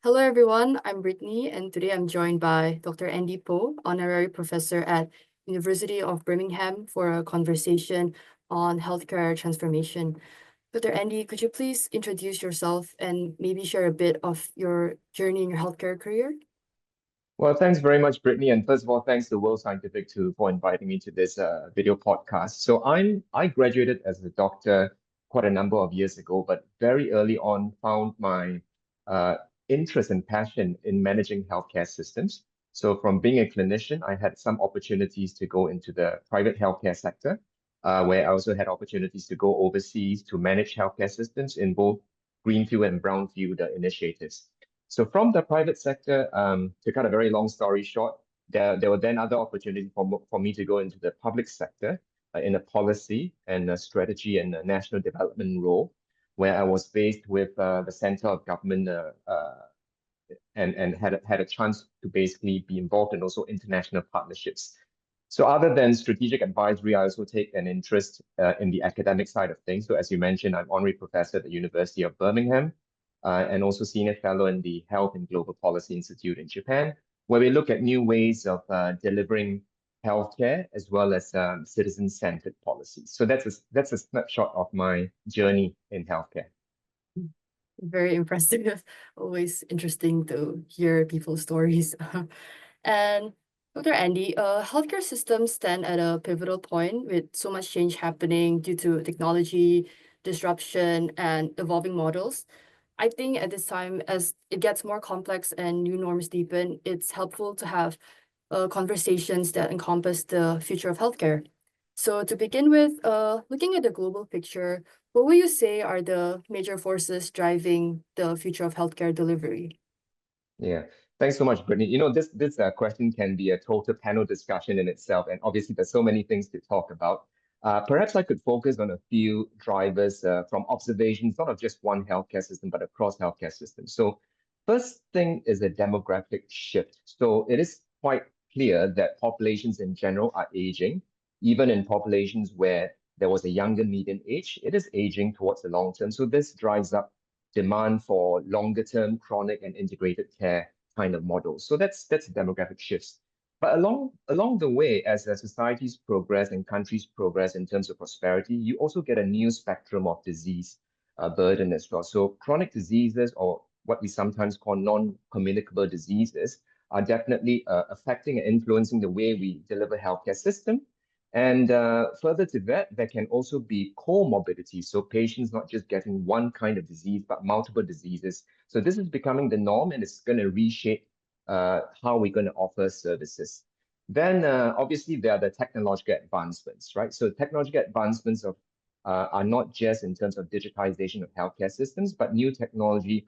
Hello, everyone. I'm Brittany, and today I'm joined by Dr. Andy Poe, Honorary Professor at University of Birmingham, for a conversation on healthcare transformation. Dr. Andy, could you please introduce yourself and maybe share a bit of your journey in your healthcare career? Well, thanks very much, Brittany. And first of all, thanks to World Scientific for inviting me to this video podcast. I graduated as a doctor quite a number of years ago, but very early on found my uh, interest and passion in managing healthcare systems. So from being a clinician, I had some opportunities to go into the private healthcare sector, where I also had opportunities to go overseas to manage healthcare systems in both greenfield and brownfield initiatives. So from the private sector, to cut a very long story short, there were then other opportunities for me to go into the public sector in a policy and a strategy and a national development role, where I was based with the center of government and had a chance to basically be involved in also international partnerships. So other than strategic advisory, I also take an interest in the academic side of things. So as you mentioned, I'm honorary professor at the University of Birmingham and also senior fellow in the Health and Global Policy Institute in Japan, where we look at new ways of delivering healthcare as well as citizen-centered policies. So that's a snapshot of my journey in healthcare. Very impressive. Always interesting to hear people's stories. And Dr. Andy, healthcare systems stand at a pivotal point with so much change happening due to technology, disruption, and evolving models. I think at this time, as it gets more complex and new norms deepen, it's helpful to have conversations that encompass the future of healthcare. So to begin with, looking at the global picture, what would you say are the major forces driving the future of healthcare delivery? Yeah, thanks so much, Brittany. This question can be a total panel discussion in itself, and obviously there's so many things to talk about. Perhaps I could focus on a few drivers from observations, not of just one healthcare system, but across healthcare systems. So, first thing is a demographic shift. So it is quite clear that populations in general are aging, even in populations where there was a younger median age, it is aging towards the long term. So this drives up demand for longer term chronic and integrated care kind of models. So that's demographic shifts. But along the way, as the societies progress and countries progress in terms of prosperity, you also get a new spectrum of disease burden as well. So chronic diseases, or what we sometimes call non-communicable diseases, are definitely affecting and influencing the way we deliver healthcare system. And further to that, there can also be comorbidities. So patients not just getting one kind of disease, but multiple diseases. So this is becoming the norm, and it's going to reshape how we're going to offer services. Then obviously there are the technological advancements, right? So technological advancements are not just in terms of digitization of healthcare systems, but new technology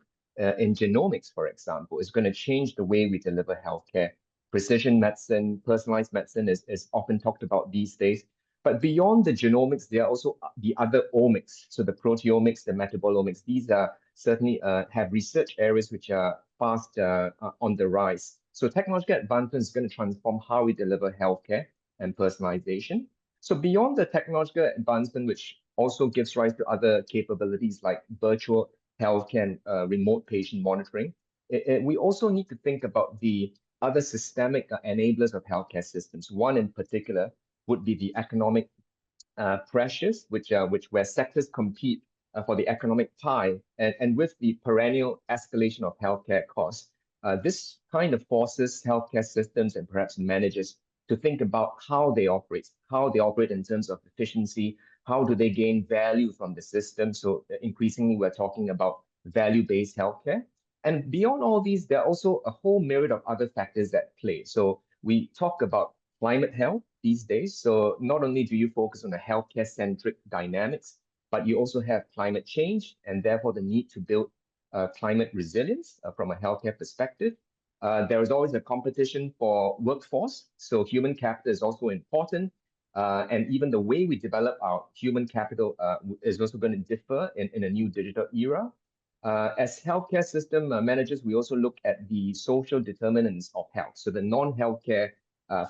in genomics, for example, is going to change the way we deliver healthcare. Precision medicine, personalized medicine is often talked about these days. But beyond the genomics, there are also the other omics. So the proteomics, the metabolomics, these are certainly have research areas which are fast on the rise. So technological advancement is going to transform how we deliver healthcare and personalization. So beyond the technological advancement, which also gives rise to other capabilities like virtual healthcare and remote patient monitoring, we also need to think about the other systemic enablers of healthcare systems. One in particular would be the economic pressures, which where sectors compete for the economic pie, and with the perennial escalation of healthcare costs, this kind of forces healthcare systems and perhaps managers to think about how they operate in terms of efficiency, how do they gain value from the system. So increasingly, we're talking about value-based healthcare. And beyond all these, there are also a whole myriad of other factors that play. So we talk about climate health these days. So not only do you focus on the healthcare-centric dynamics, but you also have climate change and therefore the need to build climate resilience from a healthcare perspective. There is always a competition for workforce. So human capital is also important. And even the way we develop our human capital is also going to differ in a new digital era. As healthcare system managers, we also look at the social determinants of health. So the non-healthcare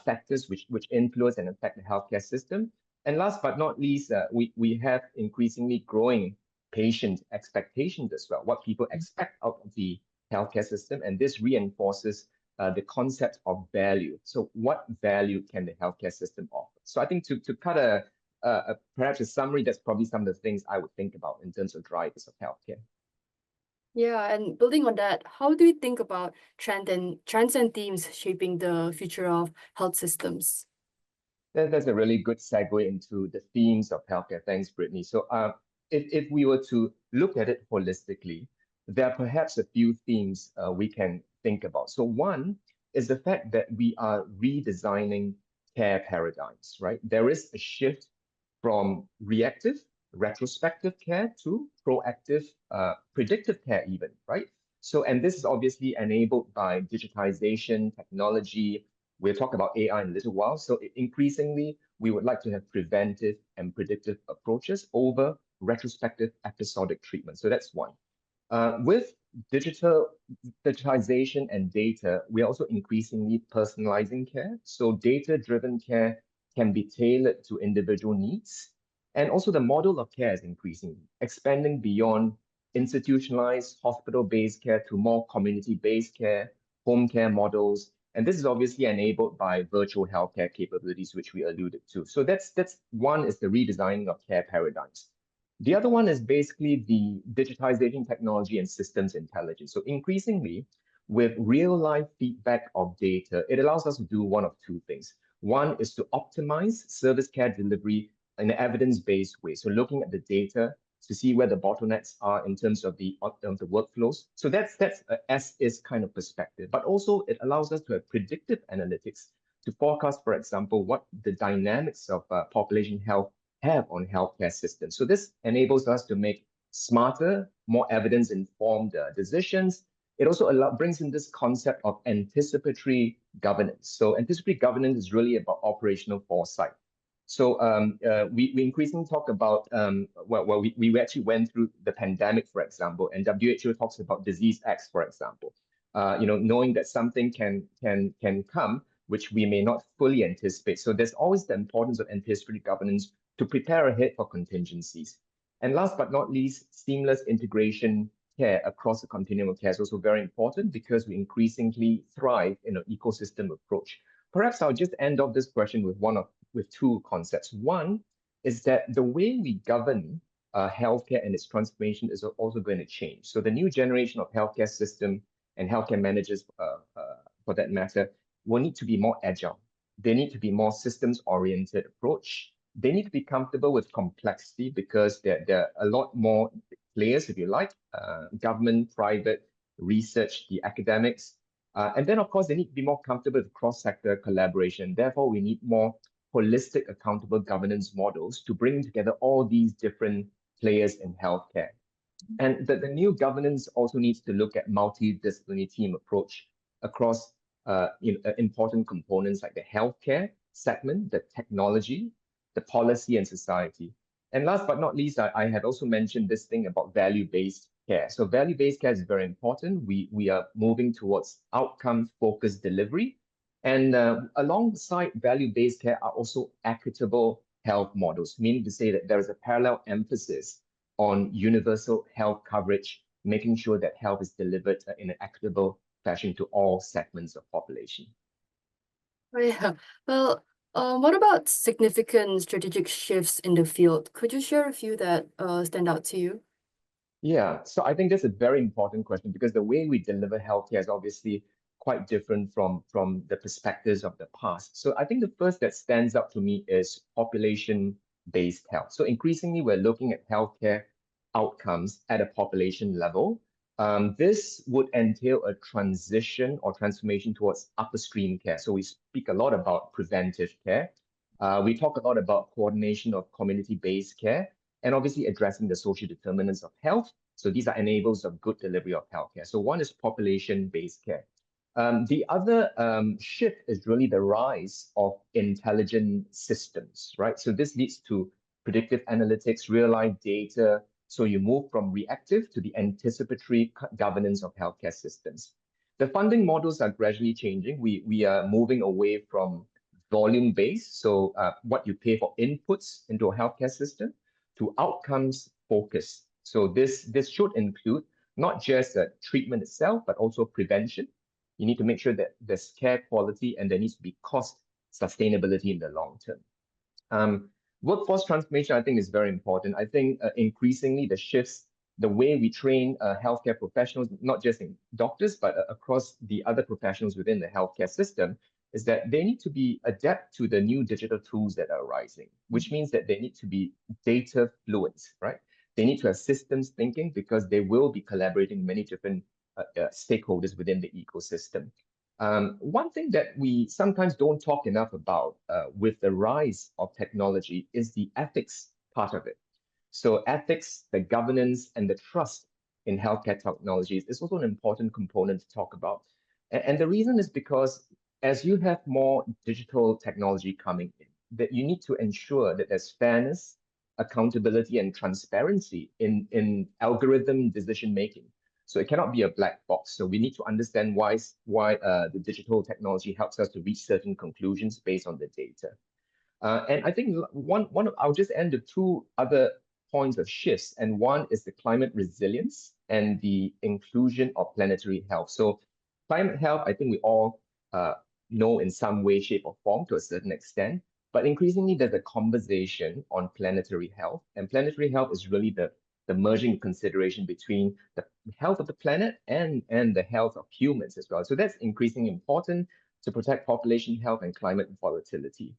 factors which influence and affect the healthcare system. And last but not least, we have increasingly growing patient expectations as well, what people expect out of the healthcare system, and this reinforces the concept of value. So what value can the healthcare system offer? So I think to cut perhaps a summary, that's probably some of the things I would think about in terms of drivers of healthcare. Yeah, and building on that, how do you think about trends and themes shaping the future of health systems? That's a really good segue into the themes of healthcare. Thanks, Brittany. So if we were to look at it holistically, there are perhaps a few themes we can think about. So one is the fact that we are redesigning care paradigms, right? There is a shift from reactive, retrospective care to proactive, predictive care even, right? So, and this is obviously enabled by digitization, technology. We'll talk about AI in a little while. So increasingly, we would like to have preventive and predictive approaches over retrospective episodic treatment. So that's one. With digitization and data, we're also increasingly personalizing care. So data-driven care can be tailored to individual needs. And also the model of care is increasing, expanding beyond institutionalized hospital-based care to more community-based care, home care models. And this is obviously enabled by virtual healthcare capabilities, which we alluded to. So that's one is the redesigning of care paradigms. The other one is basically the digitization technology and systems intelligence. So increasingly, with real life feedback of data, it allows us to do one of two things. One is to optimize service care delivery in an evidence-based way. So looking at the data to see where the bottlenecks are in terms of the workflows. So that's a as-is kind of perspective, but also it allows us to have predictive analytics to forecast, for example, what the dynamics of population health have on healthcare systems. So this enables us to make smarter, more evidence-informed decisions. It also brings in this concept of anticipatory governance. So anticipatory governance is really about operational foresight. So we increasingly talk about, we actually went through the pandemic, for example, and WHO talks about disease X, for example. Knowing that something can come, which we may not fully anticipate. So there's always the importance of anticipatory governance to prepare ahead for contingencies. And last but not least, seamless integration care across the continuum of care is also very important because we increasingly thrive in an ecosystem approach. Perhaps I'll just end off this question with two concepts. One is that the way we govern healthcare and its transformation is also going to change. So the new generation of healthcare system and healthcare managers, for that matter, will need to be more agile. They need to be more systems-oriented approach. They need to be comfortable with complexity because there are a lot more players, if you like, government, private, research, the academics. And then, of course, they need to be more comfortable with cross-sector collaboration. Therefore, we need more holistic, accountable governance models to bring together all these different players in healthcare. And the new governance also needs to look at multidisciplinary team approach across important components like the healthcare segment, the technology, the policy and society. And last but not least, I had also mentioned this thing about value-based care. So value-based care is very important. We are moving towards outcome-focused delivery. And alongside value-based care are also equitable health models, meaning to say that there is a parallel emphasis on universal health coverage, making sure that health is delivered in an equitable fashion to all segments of population. Oh, yeah. Well, what about significant strategic shifts in the field? Could you share a few that stand out to you? Yeah, so I think that's a very important question because the way we deliver healthcare is obviously quite different from the perspectives of the past. So I think the first that stands out to me is population-based health. So increasingly, we're looking at healthcare outcomes at a population level. This would entail a transition or transformation towards upstream care. So we speak a lot about preventive care. We talk a lot about coordination of community-based care and obviously addressing the social determinants of health. So these are enablers of good delivery of healthcare. So one is population-based care. The other shift is really the rise of intelligent systems, right? So this leads to predictive analytics, real-life data. So you move from reactive to the anticipatory governance of healthcare systems. The funding models are gradually changing. We are moving away from volume-based, so what you pay for inputs into a healthcare system, to outcomes focused. So this should include not just treatment itself, but also prevention. You need to make sure that there's care quality and there needs to be cost sustainability in the long term. Workforce transformation, I think, is very important. I think increasingly the shifts, the way we train healthcare professionals, not just in doctors, but across the other professionals within the healthcare system, is that they need to be adept to the new digital tools that are arising, which means that they need to be data fluent, right? They need to have systems thinking because they will be collaborating with many different stakeholders within the ecosystem. One thing that we sometimes don't talk enough about with the rise of technology is the ethics part of it. So ethics, the governance, and the trust in healthcare technologies is also an important component to talk about. And the reason is because as you have more digital technology coming in, that you need to ensure that there's fairness, accountability, and transparency in algorithm decision making. So it cannot be a black box. So we need to understand why the digital technology helps us to reach certain conclusions based on the data. And I think I'll just end with two other points of shifts. And one is the climate resilience and the inclusion of planetary health. So climate health, I think we all know in some way, shape, or form to a certain extent. But increasingly, there's a conversation on planetary health. And planetary health is really the merging consideration between the health of the planet and the health of humans as well. So that's increasingly important to protect population health and climate volatility.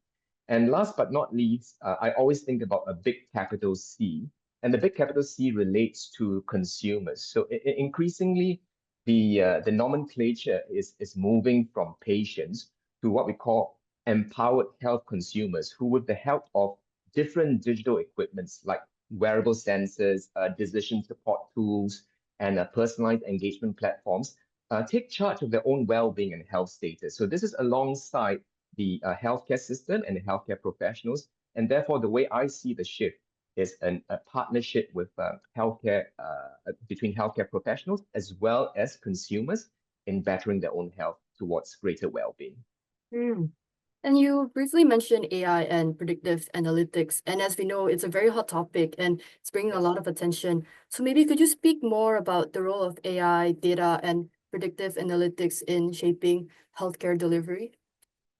And last but not least, I always think about a big capital C, and the big capital C relates to consumers. So increasingly, the nomenclature is moving from patients to what we call empowered health consumers, who with the help of different digital equipments like wearable sensors, decision support tools, and personalized engagement platforms, take charge of their own well-being and health status. So this is alongside the healthcare system and the healthcare professionals. And therefore, the way I see the shift is a partnership with healthcare, between healthcare professionals as well as consumers in bettering their own health towards greater well-being. Mm. And you briefly mentioned AI and predictive analytics. And as we know, it's a very hot topic and it's bringing a lot of attention. So maybe could you speak more about the role of AI, data, and predictive analytics in shaping healthcare delivery?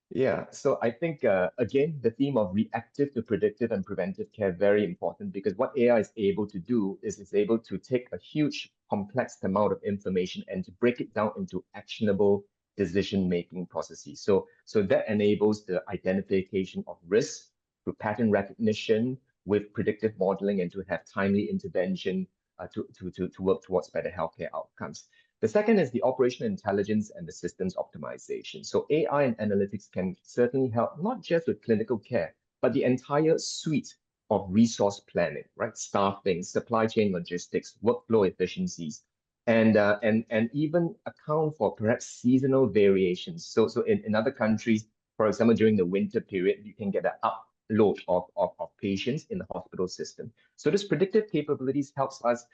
Yeah, so I think, again, the theme of reactive to predictive and preventive care, very important because what AI is able to do is it's able to take a huge, complex amount of information and to break it down into actionable decision-making processes. So that enables the identification of risks through pattern recognition with predictive modeling and to have timely intervention to work towards better healthcare outcomes. The second is the operational intelligence and the systems optimization. So AI and analytics can certainly help not just with clinical care, but the entire suite of resource planning, right? Staffing, supply chain logistics, workflow efficiencies, and even account for perhaps seasonal variations. So in other countries, for example, during the winter period, you can get an upload of patients in the hospital system. So this predictive capabilities helps us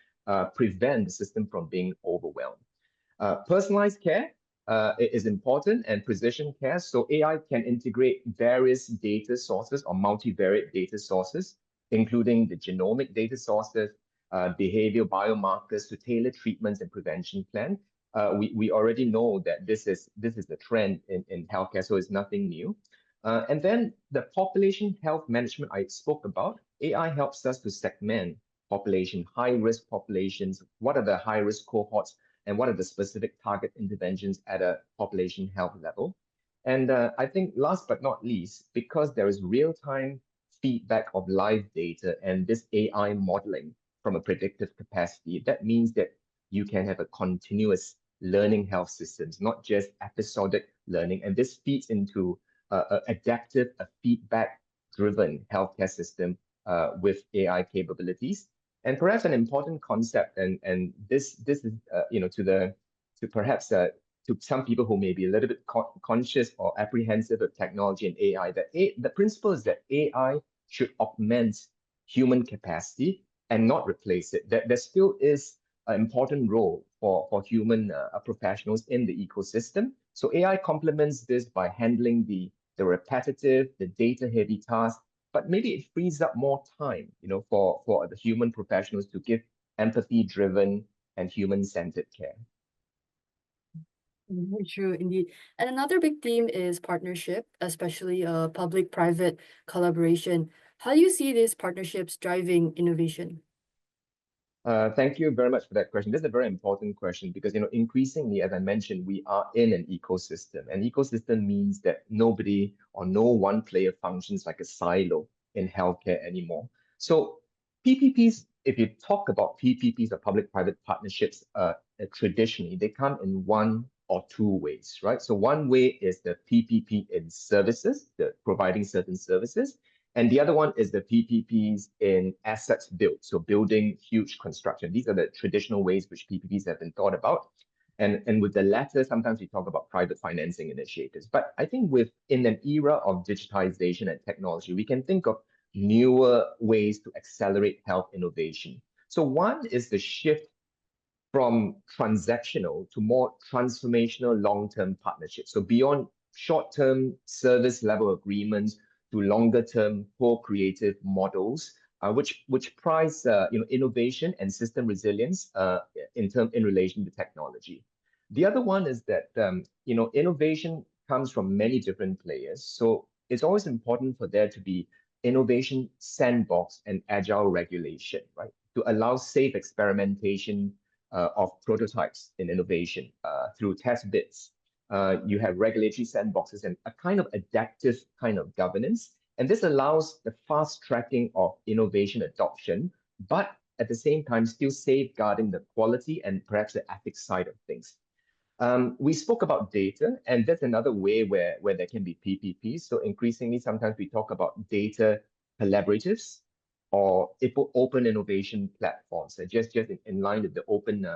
prevent the system from being overwhelmed. Personalized care is important and precision care. So AI can integrate various data sources or multivariate data sources, including the genomic data sources, behavioral biomarkers to tailor treatments and prevention plan. We already know that this is the trend in healthcare, so it's nothing new. And then the population health management I spoke about, AI helps us to segment population, high-risk populations, what are the high-risk cohorts, and what are the specific target interventions at a population health level. And I think last but not least, because there is real-time feedback of live data and this AI modeling from a predictive capacity, that means that you can have a continuous learning health systems, not just episodic learning. And this feeds into adaptive, a feedback-driven healthcare system with AI capabilities. And perhaps an important concept, and this is to perhaps to some people who may be a little bit conscious or apprehensive of technology and AI, that the principle is that AI should augment human capacity and not replace it. That there still is an important role for human professionals in the ecosystem. So AI complements this by handling the repetitive, the data-heavy tasks, but maybe it frees up more time, for the human professionals to give empathy-driven, and human-centered care. Very true, indeed. And another big theme is partnership, especially public-private collaboration. How do you see these partnerships driving innovation? Thank you very much for that question. This is a very important question because, increasingly, as I mentioned, we are in an ecosystem. An ecosystem means that nobody or no one player functions like a silo in healthcare anymore. So PPPs, if you talk about PPPs or public-private partnerships, traditionally, they come in one or two ways, right? So one way is the PPP in services, the providing certain services. And the other one is the PPPs in assets built, so building huge construction. These are the traditional ways which PPPs have been thought about. And with the latter, sometimes we talk about private financing initiatives. But I think in an era of digitization and technology, we can think of newer ways to accelerate health innovation. So one is the shift from transactional to more transformational long-term partnerships. So beyond short-term service level agreements to longer-term co-creative models, which prize innovation and system resilience in relation to technology. The other one is that innovation comes from many different players. So it's always important for there to be innovation sandbox and agile regulation, right? To allow safe experimentation of prototypes in innovation through test bits. You have regulatory sandboxes and a kind of adaptive kind of governance. And this allows the fast tracking of innovation adoption, but at the same time, still safeguarding the quality and perhaps the ethics side of things. We spoke about data, and that's another way where there can be PPPs. So increasingly, sometimes we talk about data collaboratives or open innovation platforms. So just in line with the open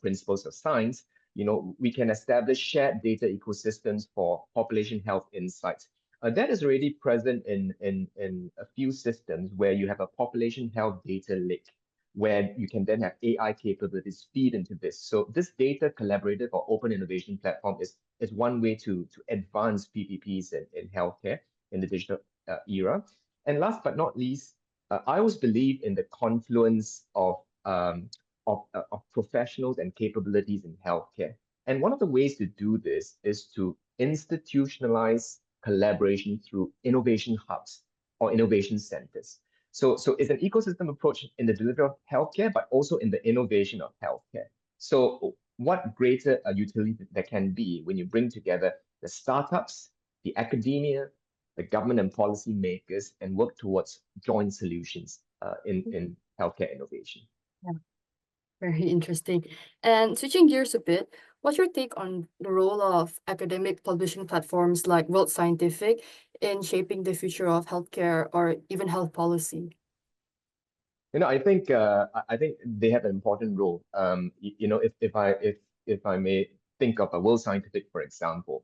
principles of science, we can establish shared data ecosystems for population health insights. That is already present in a few systems where you have a population health data lake, where you can then have AI capabilities feed into this. So this data collaborative or open innovation platform is one way to advance PPPs in healthcare in the digital era. And last but not least, I always believe in the confluence of professionals and capabilities in healthcare. And one of the ways to do this is to institutionalize collaboration through innovation hubs or innovation centers. So it's an ecosystem approach in the delivery of healthcare, but also in the innovation of healthcare. So what greater utility there can be when you bring together the startups, the academia, the government and policy makers, and work towards joint solutions in healthcare innovation. Yeah, very interesting. And switching gears a bit, what's your take on the role of academic publishing platforms like World Scientific in shaping the future of healthcare or even health policy? I think they have an important role. If I may think of a World Scientific, for example,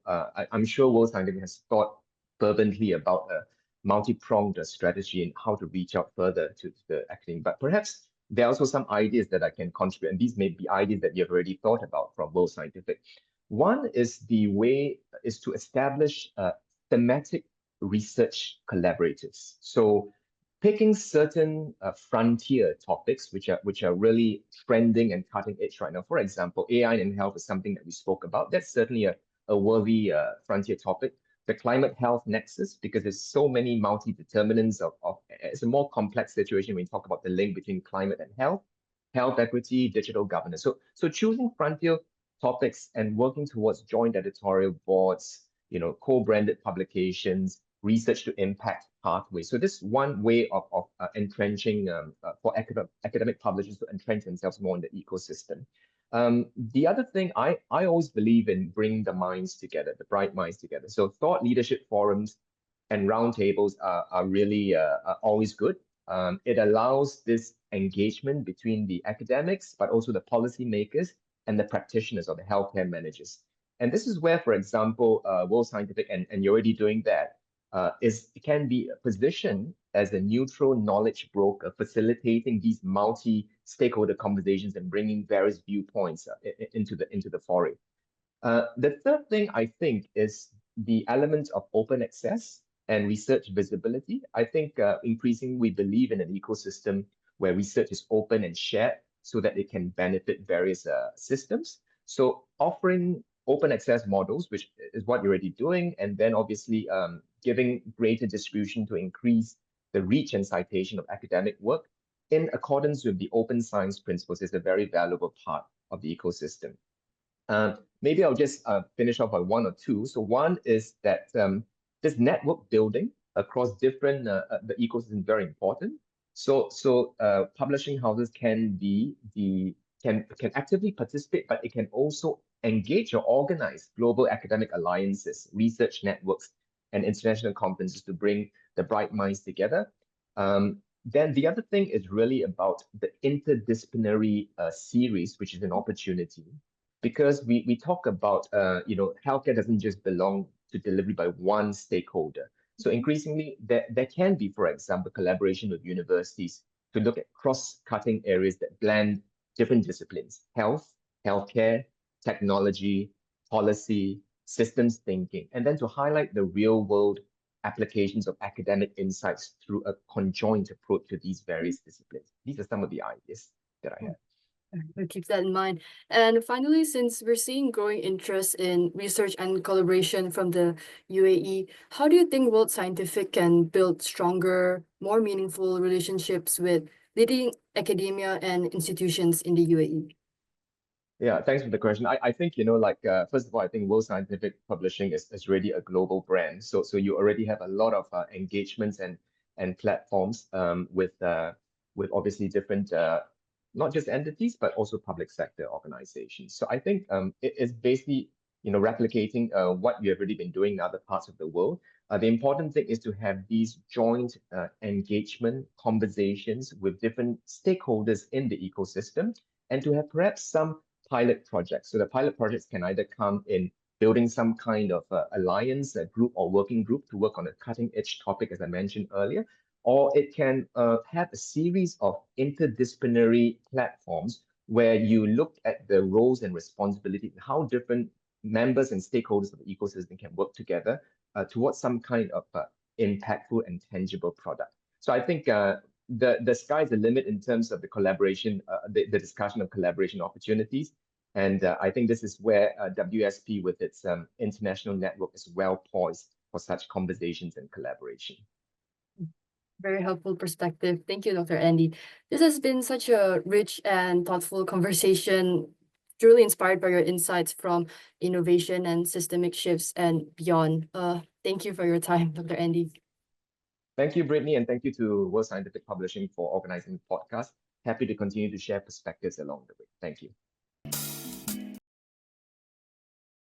I'm sure World Scientific has thought fervently about a multi-pronged strategy and how to reach out further to the academic. But perhaps there are also some ideas that I can contribute, and these may be ideas that you've already thought about from World Scientific. One is to establish thematic research collaborators. So picking certain frontier topics which are really trending and cutting edge right now. For example, AI in health is something that we spoke about. That's certainly a worthy frontier topic. The climate health nexus, because there's so many multi-determinants of it's a more complex situation when we talk about the link between climate and health equity, digital governance. So choosing frontier topics and working towards joint editorial boards, co-branded publications, research to impact pathways. So this is one way of entrenching for academic publishers to entrench themselves more in the ecosystem. The other thing, I always believe in bringing the minds together, the bright minds together. So thought leadership forums and roundtables are really are always good. It allows this engagement between the academics, but also the policymakers and the practitioners or the healthcare managers. And this is where, for example, World Scientific, and you're already doing that, it can be positioned as a neutral knowledge broker, facilitating these multi-stakeholder conversations and bringing various viewpoints into the foray. The third thing I think is the element of open access and research visibility. I think increasingly we believe in an ecosystem where research is open and shared. so that it can benefit various systems. So offering open access models, which is what you're already doing, and then obviously giving greater distribution to increase the reach and citation of academic work in accordance with the open science principles is a very valuable part of the ecosystem. Maybe I'll just finish off by one or two. So one is that this network building across different the ecosystem is very important. So publishing houses can can actively participate, but it can also engage or organize global academic alliances, research networks, and international conferences to bring the bright minds together. Then the other thing is really about the interdisciplinary series, which is an opportunity, because we talk about healthcare doesn't just belong to delivery by one stakeholder. So increasingly there can be, for example, collaboration with universities to look at cross-cutting areas that blend different disciplines: healthcare, technology, policy, systems thinking, and then to highlight the real-world applications of academic insights through a conjoint approach to these various disciplines. These are some of the ideas that I have. We'll keep that in mind. And finally, since we're seeing growing interest in research and collaboration from the UAE, how do you think World Scientific can build stronger, more meaningful relationships with leading academia and institutions in the UAE? Yeah, thanks for the question. I think, first of all, I think World Scientific Publishing is really a global brand. So you already have a lot of engagements and platforms with obviously different not just entities, but also public sector organizations. So I think it is basically, replicating what you have already been doing in other parts of the world. The important thing is to have these joint engagement conversations with different stakeholders in the ecosystem, and to have perhaps some pilot projects. So the pilot projects can either come in building some kind of alliance, a group or working group to work on a cutting edge topic, as I mentioned earlier, or it can have a series of interdisciplinary platforms where you look at the roles and responsibilities and how different members and stakeholders of the ecosystem can work together towards some kind of impactful and tangible product. So I think the sky's the limit in terms of the collaboration, the discussion of collaboration opportunities. And I think this is where WSP with its international network is well poised for such conversations and collaboration. Very helpful perspective. Thank you, Dr. Andy. This has been such a rich and thoughtful conversation, truly inspired by your insights from innovation and systemic shifts and beyond. Thank you for your time, Dr. Andy. Thank you, Brittany, and thank you to World Scientific Publishing for organizing the podcast. Happy to continue to share perspectives along the way. Thank you.